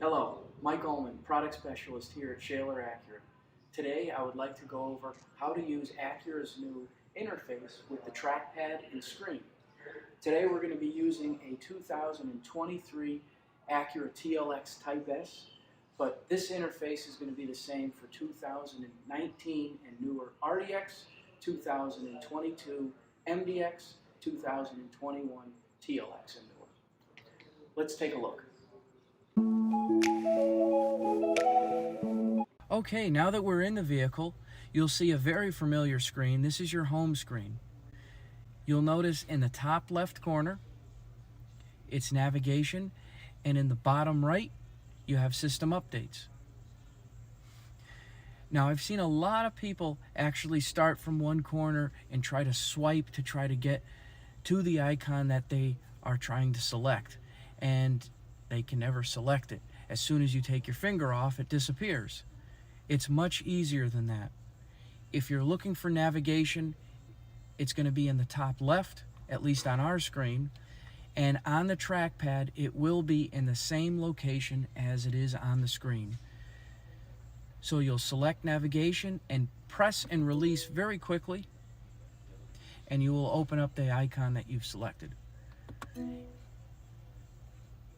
Hello, Mike Ullman, Product Specialist here at Shaler Acura. Today I would like to go over how to use Acura's new interface with the trackpad and screen. Today we're going to be using a 2023 Acura TLX Type S, but this interface is going to be the same for 2019 and newer RDX, 2022 MDX, 2021 TLX and newer. Let's take a look. Okay, now that we're in the vehicle, you'll see a very familiar screen. This is your home screen. You'll notice in the top left corner, it's navigation, and in the bottom right, you have system updates. Now, I've seen a lot of people actually start from one corner and try to swipe to try to get to the icon that they are trying to select, and they can never select it. As soon as you take your finger off, it disappears. It's much easier than that. If you're looking for navigation, it's going to be in the top left, at least on our screen, and on the trackpad, it will be in the same location as it is on the screen. So you'll select navigation and press and release very quickly, and you will open up the icon that you've selected.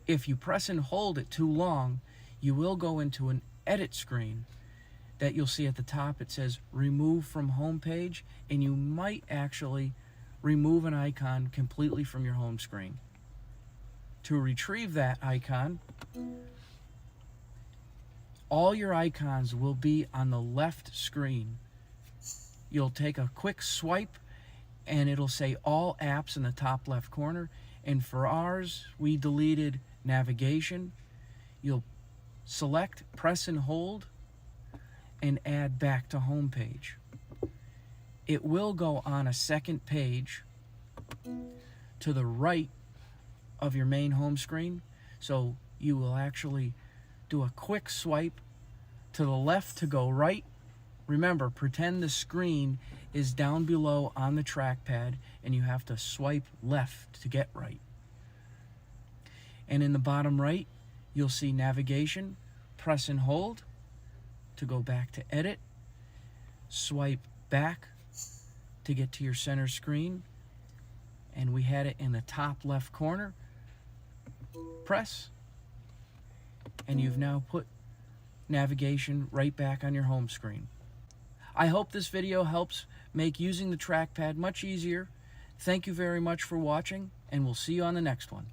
If you press and hold it too long, you will go into an edit screen that you'll see at the top. It says remove from home page, and you might actually remove an icon completely from your home screen. To retrieve that icon, all your icons will be on the left screen. You'll take a quick swipe and it'll say all apps in the top left corner, and for ours we deleted navigation. You'll select, press and hold, and add back to home page. It will go on a second page to the right of your main home screen, so you will actually do a quick swipe to the left to go right. Remember, pretend the screen is down below on the trackpad and you have to swipe left to get right. And in the bottom right, you'll see navigation, press and hold to go back to edit, swipe back to get to your center screen, and we had it in the top left corner. Press, and you've now put navigation right back on your home screen. I hope this video helps make using the trackpad much easier. Thank you very much for watching, and we'll see you on the next one.